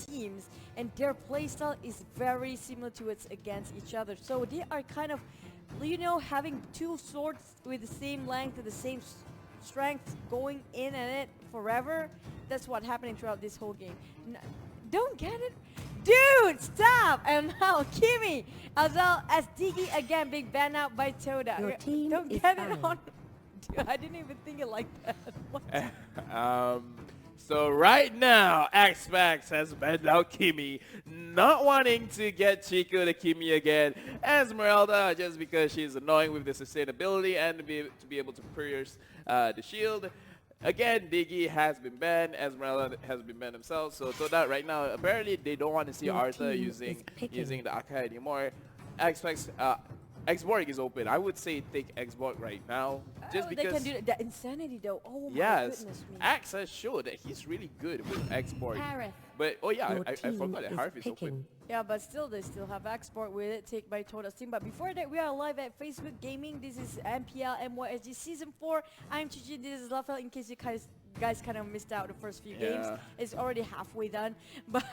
teams, and their playstyle is very similar to its against each other. So they are kind of, having two swords with the same length and the same strength going in and it forever. That's what happening throughout this whole game. Don't get it? Dude, stop! And now Kimmy, as well as Diggy again being banned out by Todak. Your team Don't is get it banned. on. Dude, I didn't even think it like that. What? So right now, Xpax has banned out Kimmy, not wanting to get Chico to Kimmy again. Esmeralda, just because she's annoying with the sustainability and to be able to pierce the shield. Again, Diggy has been banned, Esmeralda has been banned himself, so that right now, apparently they don't want to see Your Arthur team using is picking. the Akai anymore. Xpax, Xborg is open. I would say take Xborg right now, just Oh, because... they can do that. That insanity though. Oh my Yes, goodness me. Axe has showed that he's really good with Xborg. Harith. But, oh yeah, Your I team forgot that is Harv is open. picking. Yeah, but still, they still have export with it, take by Todak's team. But before that, we are live at Facebook Gaming. This is MPL MYSG Season 4. I'm Chichi, this is Rafael, in case you guys kind of missed out the first few games. It's already halfway done, but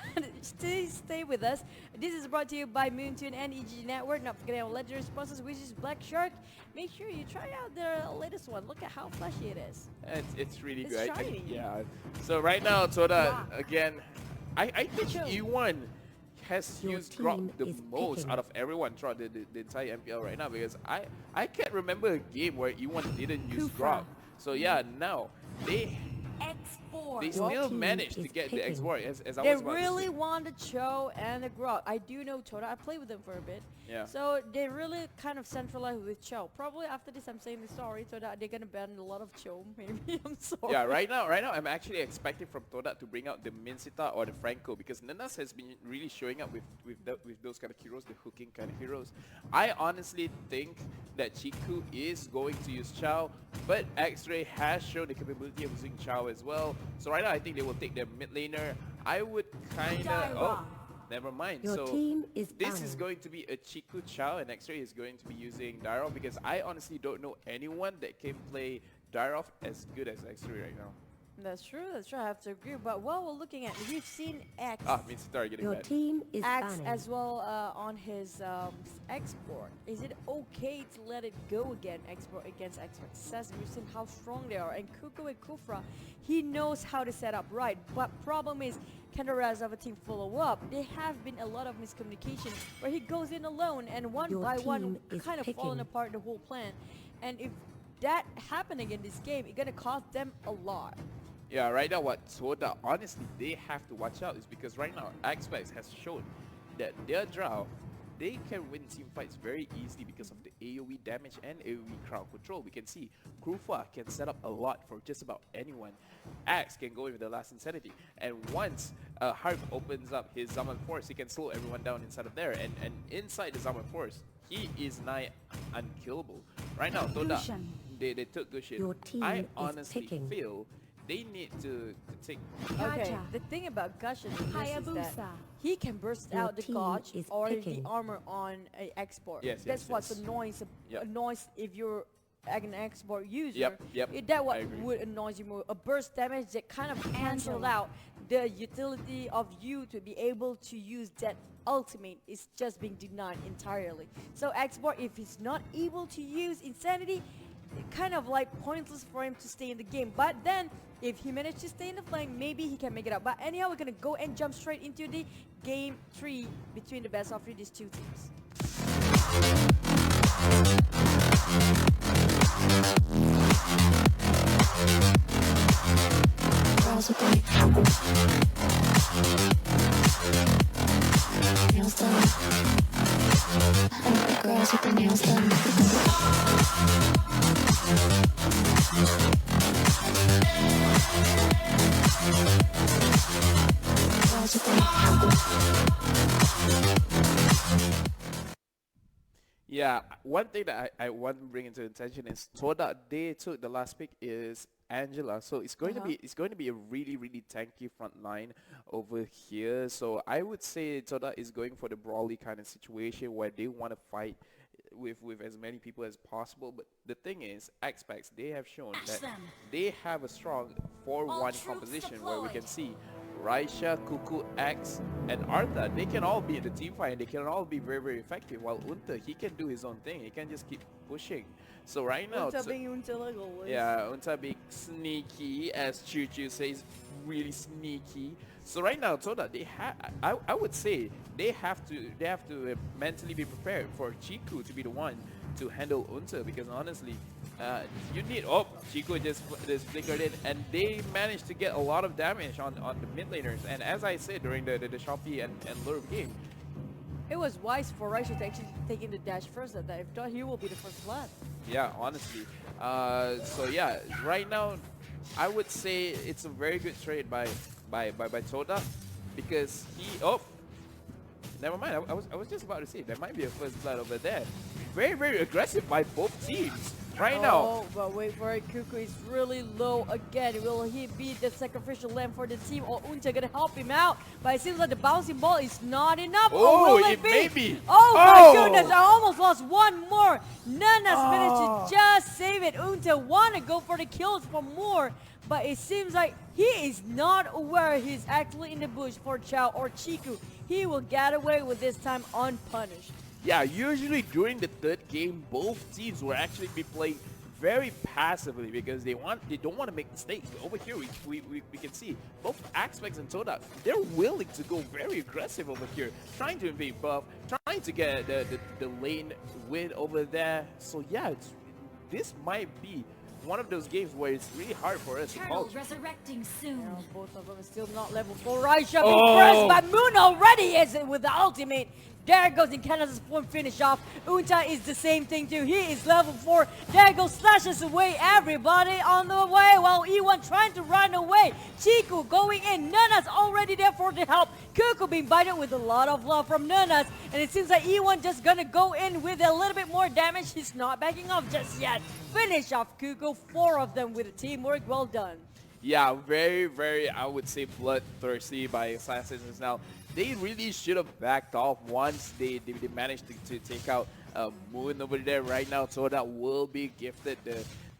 stay with us. This is brought to you by Moontune and EG Network. Not forgetting our legendary sponsors, which is Black Shark. Make sure you try out their latest one. Look at how flashy it is. It's really It's good. shiny. Yeah. So right now, Toda, Wow. again, I think Chill. E1 has Your used Grok team the is most picking. out of everyone throughout the entire MPL right now, because I can't remember a game where E1 didn't use Kufa. Grok. So yeah, now they X4. they Your still team managed to is get the picking. X-Board, as I They was about to really say. want the Cho and the Grok. I do know Toda. I played with them for a bit. Yeah. So they really kind of centralized with Cho. Probably after this, I'm saying sorry, Toda. They're gonna ban a lot of Cho. Maybe I'm sorry. Yeah, right now, I'm actually expecting from Todak to bring out the Minsita or the Franco, because Nanas has been really showing up with those kind of heroes, the hooking kind of heroes. I honestly think that Chiku is going to use Chao, but X-Ray has shown the capability of using Chao as well. So right now, I think they will take their mid laner. I would kind of... Oh, never mind. Your So team is this is banned. going to be a Chiku Chao, and X-Ray is going to be using Dyrov, because I honestly don't know anyone that can play Dyrov as good as X-Ray right now. That's true. That's true. I have to agree. But what we're looking at, we've seen X. Minsita getting Your banned. team is Axe banning. as well on his export. Is it okay to let it go again? Export against Xbox says we've seen how strong they are. And Kuko and Kufra, he knows how to set up right. But problem is, can the rest of the team follow up? There have been a lot of miscommunication where he goes in alone and one Your by one team is kind of falling picking. apart the whole plan. And if that happening in this game, it's gonna cost them a lot. Yeah, right now what Soda, honestly, they have to watch out is because right now, Xpax has shown that their draw, they can win team fights very easily because of the AoE damage and AoE crowd control. We can see Krufa can set up a lot for just about anyone. Axe can go in with the last insanity. And once Harp opens up his Zaman Force, he can slow everyone down inside of there. And inside the Zaman Force, he is nigh unkillable. Right now, Toda, they took good shit. Your team I is honestly picking. feel they need to take... Okay, the thing about Gushin is that he can burst Your out the team gauge is or picking. the armor on a export. Yes, That's yes, what's yes. Yep. annoys if you're an export user. Yep, That I what agree. would annoy you more. A burst damage that kind of cancel out the utility of you to be able to use that ultimate is just being denied entirely. So export, if he's not able to use insanity, kind of like pointless for him to stay in the game. But then if he managed to stay in the flame, maybe he can make it up. But anyhow, we're gonna go and jump straight into the game 3 between the best of 3, these two teams. Girls with their nails done. I like the girls with their nails done. Girls with their Yeah, one thing that I want to bring into attention is Toda, they took the last pick is Angela, so it's going to be a really tanky front line over here. So I would say Toda is going for the brawly kind of situation where they want to fight with as many people as possible. But the thing is, Xpax, they have shown that they have a strong 4-1 composition where we can see Raisha, Cuckoo, X, and Artha, they can all be in the team fight and they can all be very, very effective. While Unta, he can do his own thing. He can just keep pushing. So right now, Unta being Unta like always. yeah, Unta being sneaky, as Choo Choo says, really sneaky. So right now, Toda, they I would say they have to mentally be prepared for Chiku to be the one to handle Unta, because honestly, you need Chiku just flickered in and they managed to get a lot of damage on the mid laners. And as I said during the Shopee and Lure game, it was wise for Raisha to actually take in the dash first at that. If not, he will be the first blood. yeah, honestly. So yeah, right now, I would say it's a very good trade by Todak, because he never mind. I was just about to say there might be a first blood over there. Very, very aggressive by both teams right now. Oh, but wait for it. Cuckoo is really low again. Will he be the sacrificial lamb for the team, or Unta gonna help him out? But it seems like the bouncing ball is not enough. Oh, will it may be. Oh my goodness, I almost lost one more. Nanas managed to just save it. Unta wanna go for the kills for more, but it seems like he is not aware he's actually in the bush for Chao or Chiku. He will get away with this time unpunished. Yeah, usually during the third game, both teams will actually be playing very passively because they don't want to make mistakes. But over here, we can see both Xpax and Todak, they're willing to go very aggressive over here, trying to invade buff, trying to get the lane win over there. So yeah, this might be one of those games where it's really hard for us to call. Resurrecting soon. Yeah, both of them are still not level 4. Raisha being pressed, but Moon already is with the ultimate. There goes Incanna's point finish off. Unta is the same thing too. He is level 4. There goes slashes away everybody on the way while E1 trying to run away. Chiku going in. Nana's already there for the help. Cuckoo being bited with a lot of love from Nanas. And it seems like E1 just gonna go in with a little bit more damage. He's not backing off just yet. Finish off Cuckoo. 4 of them with the teamwork. Well done. Yeah, very, very, I would say, bloodthirsty by X-Assins now. They really should have backed off once they managed to take out Moon over there. Right now, so that will be gifted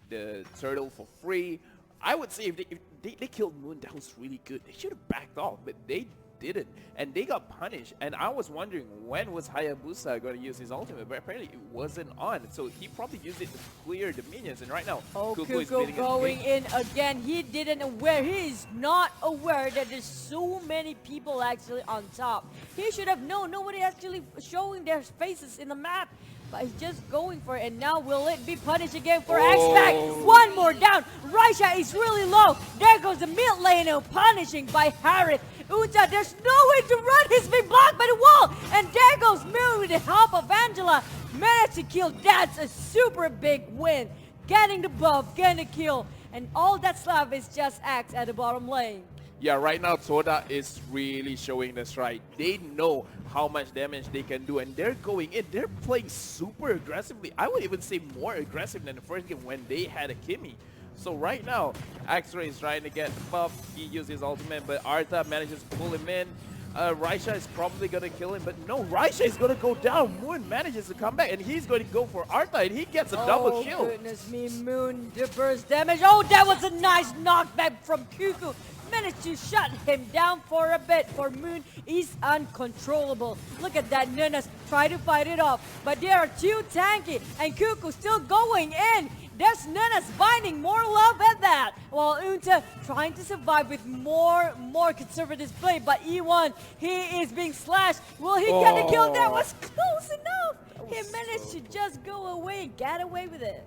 the turtle for free. I would say if they killed Moon, that was really good. They should have backed off, but they didn't, and they got punished. And I was wondering when was Hayabusa going to use his ultimate, but apparently it wasn't on, so he probably used it to clear the minions. And right now, Cuckoo going in again. He didn't aware. He is not aware that there's so many people actually on top. He should have known. Nobody actually showing their faces in the map. But he's just going for it, and now will it be punished again for Xpax? One more down. Raisha is really low. There goes the mid laner, punishing by Harith. Unta, there's no way to run. He's been blocked by the wall. And there goes Moon with the help of Angela. Managed to kill. That's a super big win. Getting the buff, getting the kill. And all that's left is just X at the bottom lane. Yeah, right now Toda is really showing this right. They know how much damage they can do, and they're going in. They're playing super aggressively. I would even say more aggressive than the first game when they had a Kimmy. So right now, X-Ray is trying to get the buff. He uses his ultimate, but Artha manages to pull him in. Raisha is probably going to kill him, but no, Raisha is going to go down. Moon manages to come back, and he's going to go for Artha, and he gets a double kill. Oh, goodness me, Moon, the burst damage. Oh, that was a nice knockback from Cuckoo. Managed to shut him down for a bit. For Moon, he's uncontrollable. Look at that. Nanas try to fight it off, but they are too tanky, and Cuckoo still going in. There's Nanas finding more love at that, while Unta trying to survive with more conservative play. But E1, he is being slashed. Will he get the kill? That was close enough. He managed to just go away and get away with it.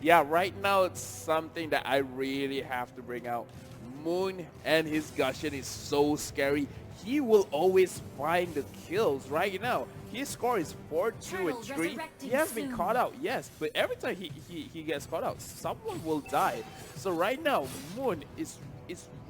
Yeah, right now it's something that I really have to bring out. Moon and his Gushing is so scary. He will always find the kills right now. His score is 4-2 and 3. He has been caught out, yes, but every time he gets caught out, someone will die. So right now, Moon is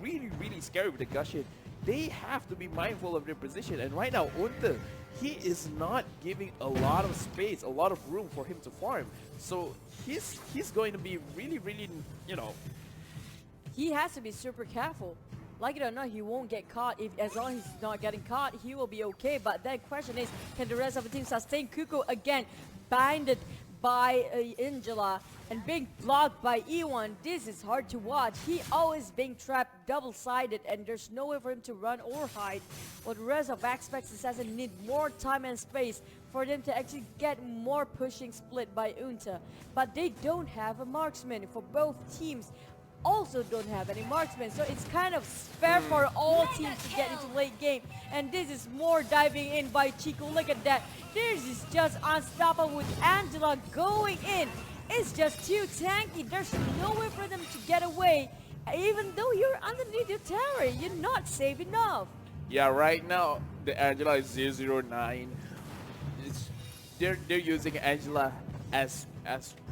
really, really scary with the Gushing. They have to be mindful of their position. And right now, Unta, he is not giving a lot of space, a lot of room for him to farm. So he's going to be really, really, you know, he has to be super careful. Like it or not, he won't get caught. As long as he's not getting caught, he will be okay. But that question is, can the rest of the team sustain? Cuckoo again, binded by Angela and being blocked by E1. This is hard to watch. He always being trapped double-sided and there's no way for him to run or hide. But the rest of Xpax Assassin need more time and space for them to actually get more pushing split by Unta. But they don't have a marksman for both teams. Also don't have any marksmen, so it's kind of fair for all teams to get into late game. And this is more diving in by Chico. Look at that. This is just unstoppable with Angela going in. It's just too tanky. There's no way for them to get away. Even though you're underneath your tower, you're not safe enough. Yeah, right now the Angela is 009. They're using Angela as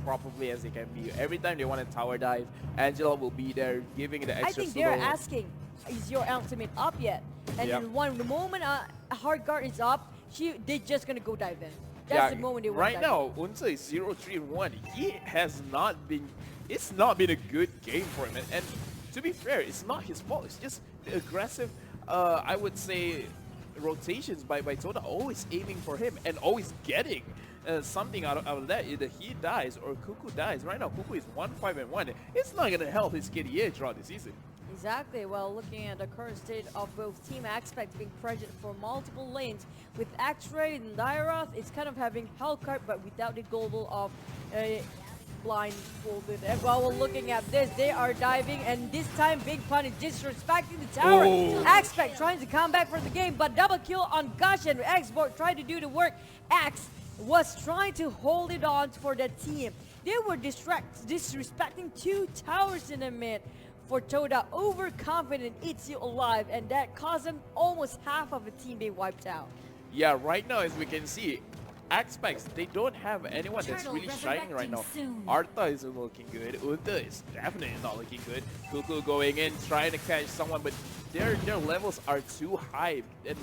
properly as they can be. Every time they want to tower dive, Angela will be there giving the extra I think slow. they're asking, is your ultimate up yet? And Yep. the moment a hard guard is up, they're just gonna go dive in. That's the moment they want right to now, Unsa is 0-3-1. He has not been. It's not been a good game for him. And to be fair, it's not his fault. It's just the aggressive, I would say, rotations by Todak, always aiming for him and always getting something out of that. Either he dies or Cuckoo dies. Right now, Cuckoo is 1-5-1. It's not gonna help his KDA throughout the season. Exactly. Well, looking at the current state of both Team Xpax being pressured for multiple lanes, with X-Ray and Dyroth, it's kind of having Hellcart, but without the global of blindfolded. And while we're looking at this, they are diving, and this time Big Pun is disrespecting the tower. Oh. Xpax trying to come back for the game, but double kill on Gush, and Xboard trying to do the work. X was trying to hold it on for the team. They were disrespecting two towers in a mid. For Toda, overconfident eats you alive, and that caused them almost half of the team being wiped out. Yeah, right now, as we can see, Xpax, they don't have anyone that's really shining right now. Artha isn't looking good. Unta is definitely not looking good. Cuckoo going in, trying to catch someone, but their levels are too high, and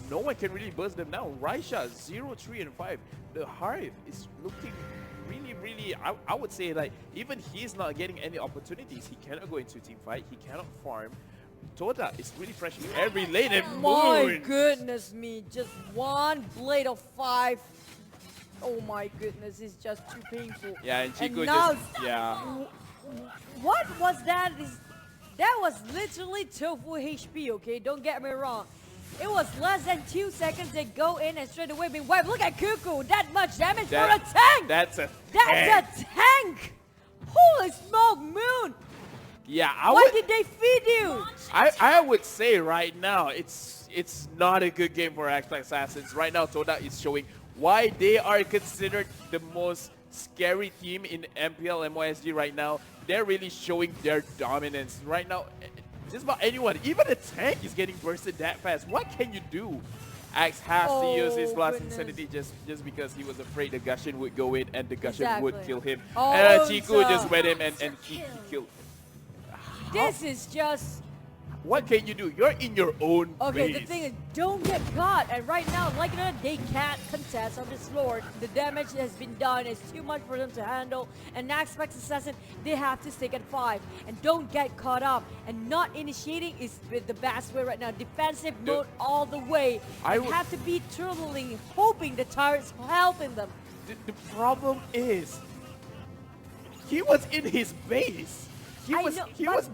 no one can really buzz them down. Raisha, 0, 3, and 5. The Hive is looking really, I would say, like, even he's not getting any opportunities. He cannot go into a team fight. He cannot farm. Toda is really pressuring every lane, and My Moon. goodness me, just one blade of 5. Oh my goodness, it's just too painful. Yeah, and Chico now, just, yeah. What was that? That was literally tofu HP, okay? Don't get me wrong. It was less than 2 seconds. They go in and straight away being wiped. Look at Cuckoo, that much damage for a tank! That's a That's a tank! Holy smoke, Moon! Yeah, What did they feed you? I would say right now it's not a good game for Xpax Assassins. Right now, Todak is showing why they are considered the most scary team in MPL MOSG right now. They're really showing their dominance right now. Just about anyone, even a tank is getting bursted that fast. What can you do? Axe has to use his Blast Insanity just because he was afraid the Gushin would go in and the Gushin would kill him. Oh, and Chiku just went him and he killed. This is just... What can you do? You're in your own Okay, base. the thing is, don't get caught. And right now, like that, they can't contest on this Lord. The damage has been done. It's too much for them to handle. And Xpax Assassin, they have to stick at 5. And don't get caught up. And not initiating is the best way right now. Defensive mode all the way. I They have to be turtling, hoping the turret's helping them. The problem is, he was in his base. He was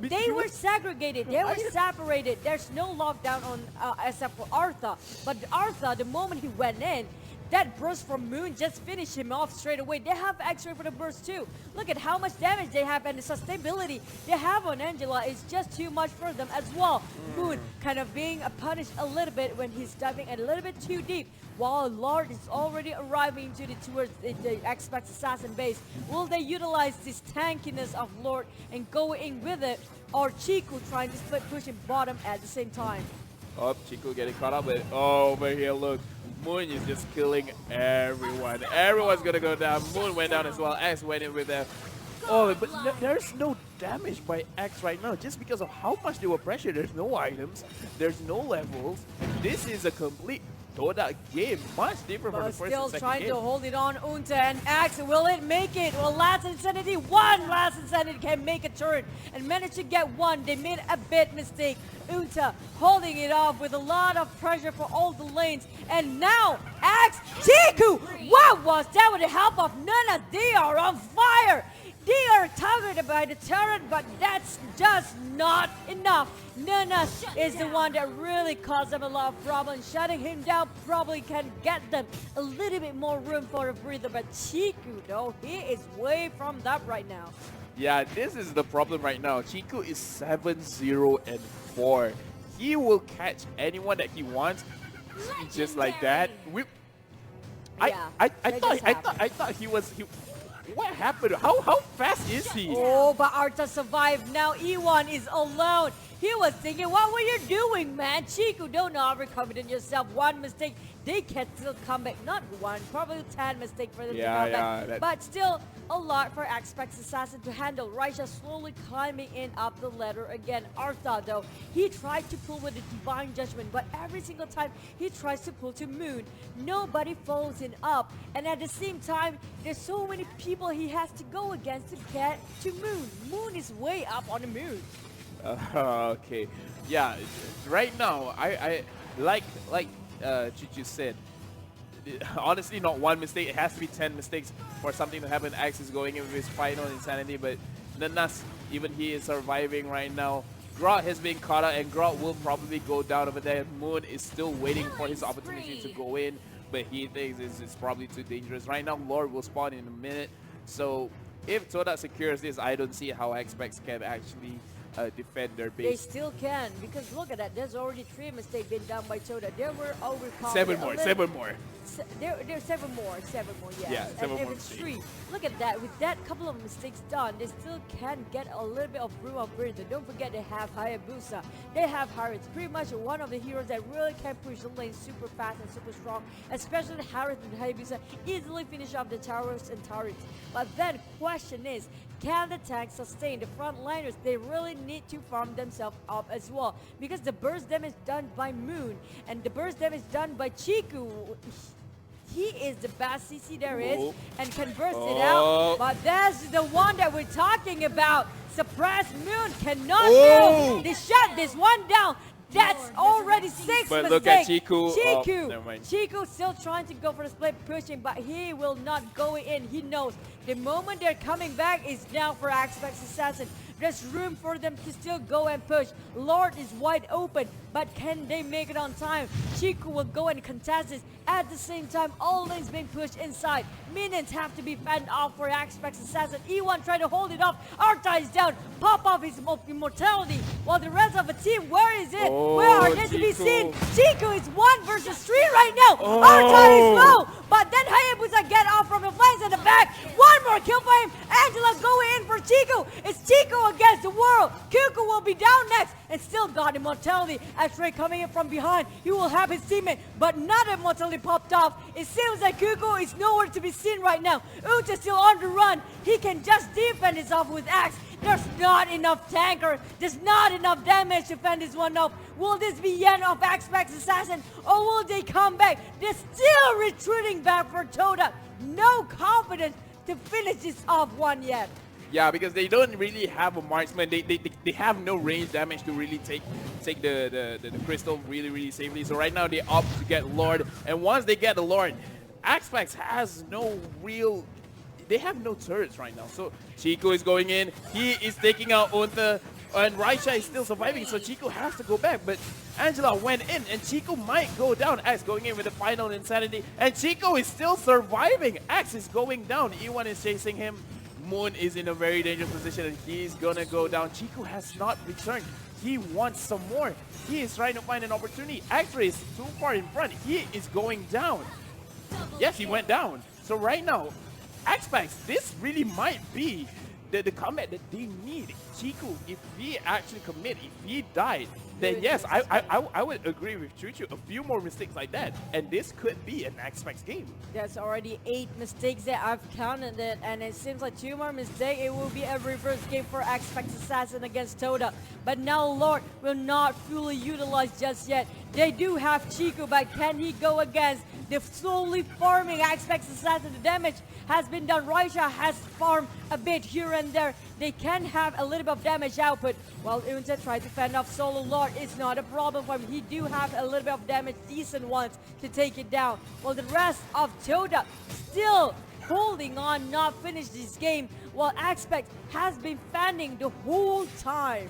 They were segregated. They were separated. There's no lockdown on except for Artha. But Artha, the moment he went in, that burst from Moon just finished him off straight away. They have X-ray for the burst too. Look at how much damage they have, and the sustainability they have on Angela is just too much for them as well. Moon kind of being punished a little bit when he's diving a little bit too deep, while Lord is already arriving towards the Xpax Assassin base. Will they utilize this tankiness of Lord and go in with it, or Chico trying to split push him bottom at the same time? Oh, Chico getting caught up with it. Oh, over here, look. Moon is just killing everyone. Everyone's gonna go down. Moon went down as well. X went in with them. Oh, but there's no damaged by X right now just because of how much they were pressured. There's no items, there's no levels. This is a complete Todak game, much different from But the first still and second trying game. to hold it on, Unta and Axe. Will it make it? Well, Last Insanity, one Last Insanity can make a turn and manage to get one. They made a bit mistake. Unta holding it off with a lot of pressure for all the lanes. And now, Axe, Chiku! What was that with the help of Nana? They are on fire! They are targeted by the turret, but that's just not enough. Nana is the one that really caused them a lot of problems. Shutting him down probably can get them a little bit more room for a breather, but Chiku, though, he is way from that right now. Yeah, this is the problem right now. Chiku is 7-0-4. He will catch anyone that he wants, just like that. Yeah, I that thought just happened. he was. What happened? How fast is he? Oh, but Arta survived. Now E1 is alone. He was thinking, what were you doing, man? Chiku, don't overconfident yourself. One mistake, they can still come back. Not one, probably 10 mistake for them to come back. But still, a lot for Xpax Assassin to handle. Raisha slowly climbing in up the ladder again. Arta, though, he tried to pull with the Divine Judgment, but every single time he tries to pull to Moon, nobody follows him up. And at the same time, there's so many people he has to go against to get to Moon. Moon is way up on the Moon. Okay, yeah. Right now, I like Chuchu said. Honestly, not one mistake. It has to be 10 mistakes for something to happen. Axe is going in with his final insanity, but Nanas, even he is surviving right now. Grot has been caught out, and Grot will probably go down over there. Moon is still waiting for his opportunity to go in, but he thinks it's probably too dangerous. Right now, Lord will spawn in a minute. So if Todak secures this, I don't see how Xpax can actually defend their base. They still can, because look at that. There's already 3 mistakes been done by Toda. They were overconfident. 7 more, 7 more. There's 7 more, yes. Yeah, 7 and more if it's mistakes. 3, look at that. With that couple of mistakes done, they still can get a little bit of room of breather. Don't forget they have Hayabusa. They have Harith. Pretty much one of the heroes that really can push the lane super fast and super strong. Especially Harith and Hayabusa easily finish off the towers and turrets. But then question is, can the tanks sustain? The frontliners, they really need to farm themselves up as well. Because the burst damage done by Moon and the burst damage done by Chiku, he is the best CC there is and can burst it out. But that's the one that we're talking about. Suppress Moon cannot do. They shut this one down. That's already 6 But mistakes. look at Chiku. Chiku. Oh, never mind. Chiku still trying to go for the split pushing, but he will not go in. He knows the moment they're coming back is now for Xpax Assassin. There's room for them to still go and push. Lord is wide open, but can they make it on time? Chiku will go and contest this. At the same time, all lanes being pushed inside. Minions have to be fended off for Xpax Assassin. E1 trying to hold it off. Arta is down. Pop off his immortality. While the rest of the team, where is it? Where are they to be seen? Chiku is 1 versus 3 right now. Arta is low. But then Hayabusa get off from the flanks and the back. One more kill for him. Angela going in for Chiku. It's Chiku against the world. Kuku will be down next and still got immortality. As Ray coming in from behind, he will have his teammate, but not immortality popped off. It seems like Kuku is nowhere to be seen right now. Uta still on the run. He can just defend himself with Axe. There's not enough tanker. There's not enough damage to fend this one off. Will this be the end of Xpax Assassin, or will they come back? They're still retreating back for Toda. No confidence to finish this off one yet. Yeah, because they don't really have a marksman. They have no range damage to really take the crystal really safely. So right now they opt to get Lord, and once they get the Lord, Xpax has no real. They have no turrets right now. So Chico is going in. He is taking out Unta, and Raisha is still surviving. So Chico has to go back, but Angela went in, and Chico might go down. Axe going in with the final insanity, and Chico is still surviving. Axe is going down. E1 is chasing him. Moon is in a very dangerous position, and he's gonna go down. Chico has not returned. He wants some more. He is trying to find an opportunity. X-Ray is too far in front. He is going down. Yes, he went down. So right now, Xpax, this really might be the combat that they need. Chiku, if he actually commit, if he died, then yes, I would agree with Chuchu. A few more mistakes like that, and this could be an Xpax game. There's already 8 mistakes that I've counted it, and it seems like 2 more mistakes. It will be a reverse game for Xpax Assassin against Todak. But now Lord will not fully utilize just yet. They do have Chiku, but can he go against the slowly farming Xpax Assassin? The damage has been done. Raisha has farmed a bit here and there. They can have a little bit of damage output. While Unta tried to fend off Solo Lord, it's not a problem for him. He do have a little bit of damage, decent ones, to take it down. While the rest of Toda still holding on, not finished this game, while Xpax has been fending the whole time.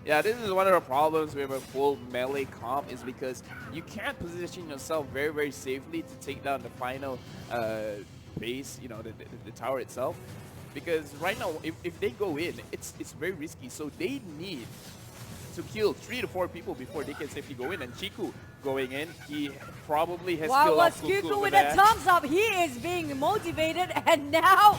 Yeah, this is one of the problems with a full melee comp, is because you can't position yourself very, very safely to take down the final base, you know, the tower itself. Because right now, if they go in, it's very risky. So they need to kill 3 to 4 people before they can safely go in. And Chiku going in, he probably has killed off Kuku with a thumbs up. He is being motivated, and now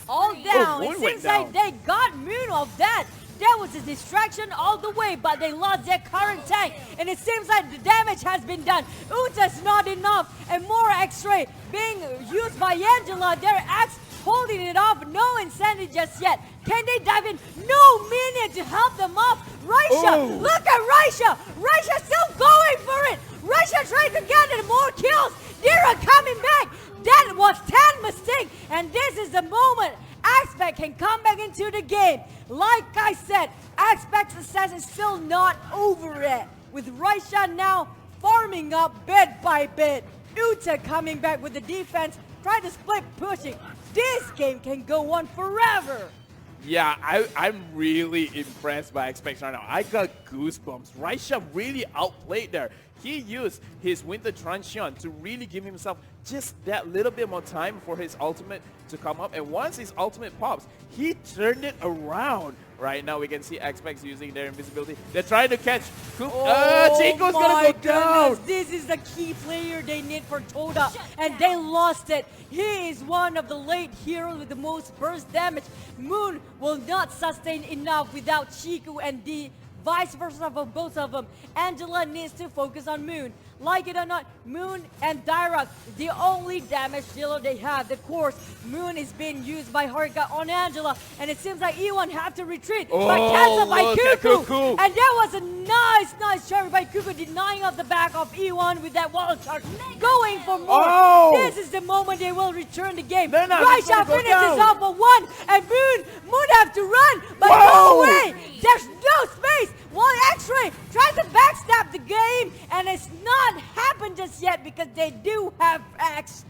all down. Moon It went seems like they got Moon of that. That was a distraction all the way, but they lost their current tank, and it seems like the damage has been done. Uta's not enough, and more X-ray being used by Angela. Their axe holding it off, no insanity just yet. Can they dive in? No minion to help them up. Raisha, look at Raisha. Raisha still going for it. Raisha trying to get it, more kills. Dira coming back. That was 10 mistake, and this is the moment Xpax can come back into the game. Like I said, Xpax Assassin is still not over it. With Raisha now farming up bit by bit. Uta coming back with the defense, trying to split pushing. This game can go on forever. Yeah, I'm really impressed by Xpax right now. I got goosebumps. Raisha really outplayed there. He used his Winter Truncheon to really give himself just that little bit more time for his ultimate to come up. And once his ultimate pops, he turned it around. Right now, we can see Xpax using their invisibility. They're trying to catch Chico's gonna go down. This is the key player they need for Toda, and they lost it. He is one of the late heroes with the most burst damage. Moon will not sustain enough without Chico, and the vice versa for both of them. Angela needs to focus on Moon. Like it or not, Moon and Dirac, the only damage dealer they have. The course, Moon is being used by Haruka on Angela, and it seems like E1 have to retreat, but cancelled by Kuku. And that was a nice charge by Kuku, denying of the back of E1 with that wall charge, going for more. This is the moment they will return the game. Raisha finishes off for 1, and Moon have to run, but no way. There's no space. While X-Ray tries to backstab the game, and it's not happened just yet because they do have X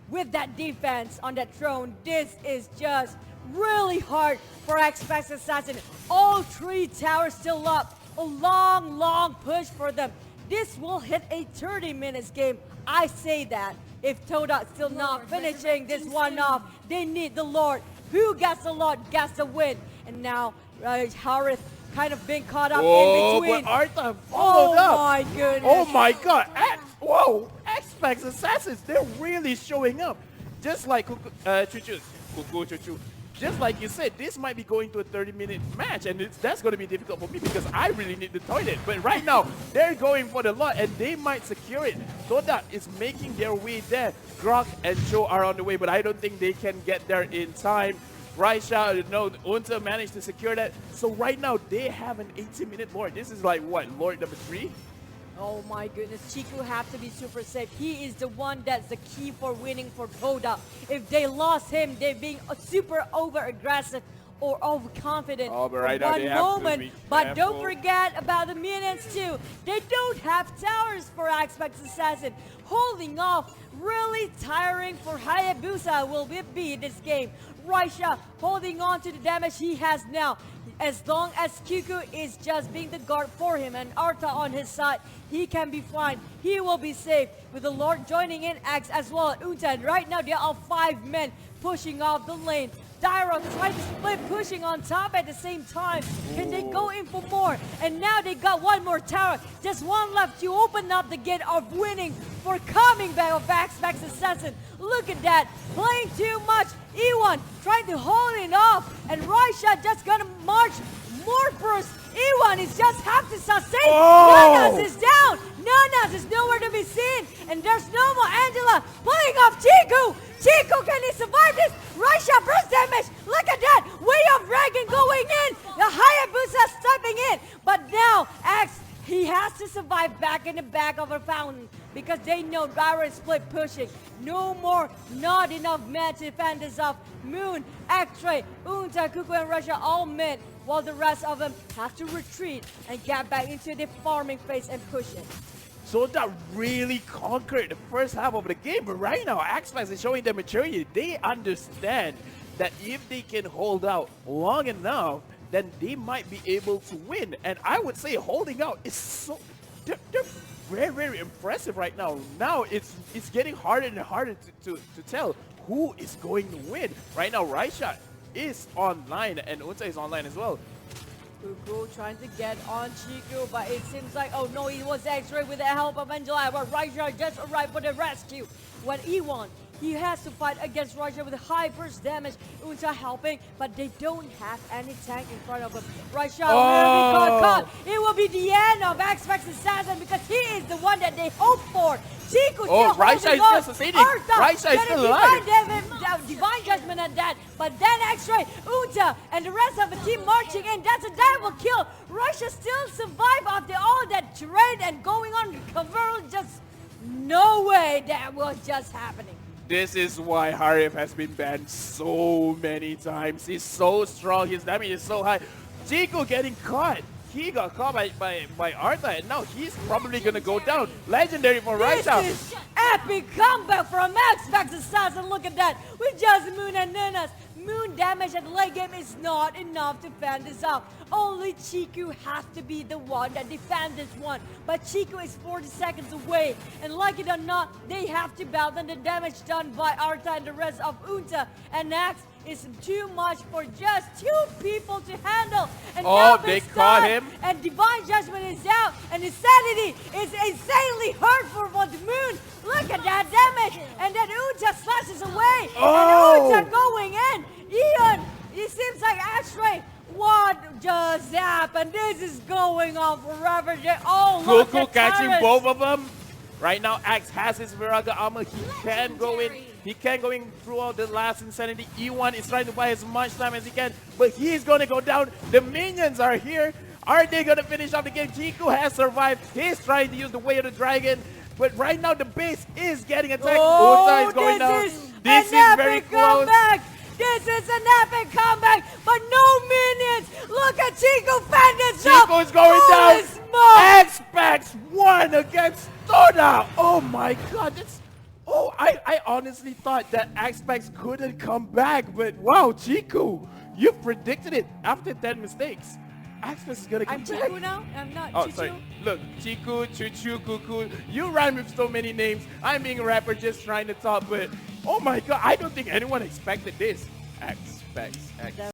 with that defense on that throne. This is just really hard for Xpax Assassin. All 3 towers still up. A long push for them. This will hit a 30 minutes game. I say that. If Toda still not finishing this one off, they need the Lord. Who gets the Lord gets the win. And now Harith kind of being caught up in between. But Artha followed up. Oh my goodness. Oh my god. Whoa, Xpax Assassins, they're really showing up. Just like Chuchu. Just like you said, this might be going to a 30-minute match, and that's going to be difficult for me because I really need the toilet. But right now, they're going for the lot, and they might secure it. Todak is making their way there. Grok and Joe are on the way, but I don't think they can get there in time. Raisha, Unta managed to secure that. So right now, they have an 80-minute Lord. This is like, what, Lord number 3? Oh my goodness, Chiku have to be super safe. He is the one that's the key for winning for Toda. If they lost him, they're being super over-aggressive or overconfident but right now one moment. But don't forget about the minions too. They don't have towers for Xpax Assassin. Holding off, really tiring for Hayabusa will be this game. Raisha holding on to the damage he has now. As long as Kuku is just being the guard for him and Arta on his side, he can be fine. He will be safe with the Lord joining in X as well as Unta. And right now there are 5 men pushing off the lane. Dyro trying to split pushing on top at the same time. Can they go in for more? And now they got one more tower. Just one left to open up the gate of winning for coming back of Xpax Assassin. Look at that. Playing too much. E1 trying to hold it off. And Raisha just gonna march more burst. E1 is just have to sustain. Nanas is down. Nanas is nowhere to be seen. And there's no more Angela playing off Chiku. Chiku, can he survive this? Raisha burst damage. Look at that. Way of dragon going in. The Hayabusa stepping in. But now X, he has to survive back in the back of a fountain because they know Dyro is split pushing. No more, not enough men to defend this off. Moon, X-Ray, Unta, Kuku, and Russia all mid, while the rest of them have to retreat and get back into the farming phase and push it. So that really conquered the first half of the game, but right now Xpax is showing their maturity. They understand that if they can hold out long enough, then they might be able to win. And I would say holding out is so... They're very, very impressive right now. Now it's getting harder and harder to tell who is going to win. Right now, Raisha is online and Unta is online as well. Kuku trying to get on Chiku, but it seems like, oh no, it was X-Ray with the help of Angela, but Raisha just arrived for the rescue. When E1, he has to fight against Raisha with high burst damage. Unta helping, but they don't have any tank in front of him. Raisha will be caught. It will be the end of Xpax Assassin because he is the one that they hope for. Chiku still Raisha is still succeeding. Raisha is still alive. Divine Judgment at that, but then X-Ray, Unta, and the rest of the team marching in. That's a direct kill. Raisha still survive after all that terrain and going on cover. Just no way that was just happening. This is why Harif has been banned so many times. He's so strong, his damage is so high. Chico getting caught. He got caught by Arta, and now he's probably gonna go down. Legendary for Raisha. This is epic comeback from Xpax Assassin. Look at that. With just Moon and Nanas. Moon damage at late game is not enough to fend this out. Only Chiku has to be the one that defends this one. But Chiku is 40 seconds away. And like it or not, they have to balance the damage done by Arta and the rest of Unta. And Nax is too much for just two people to handle. And now they caught him. And Divine Judgment is out. And Insanity is insanely hurtful for the Moon. Look at that damage. And then Unta slashes away. And Unta going in. Ian, it seems like X-Ray. What just happened? This is going on forever. They all lost Goku catching both of them. Right now, Axe has his Viraga armor. He can go in. He can go in throughout the last Insanity. E1 is trying to buy as much time as he can, but he's going to go down. The minions are here. Are they going to finish off the game? Chiku has survived. He's trying to use the Way of the Dragon, but right now the base is getting attacked. Uta is going down. This is very close. This is an epic comeback, but no minions. Look at Chiku fend itself. Chiku is going down. Xpax won against Todak. Oh my god. I honestly thought that Xpax couldn't come back, but wow, Chiku, you predicted it after 10 mistakes. Xpax is gonna come back. I'm Chiku now? I'm not Oh, Chuchu. sorry. Look, Chiku, Chuchu, Kuku. You rhyme with so many names. I'm being a rapper just trying to talk, but oh my god, I don't think anyone expected this. Xpax X.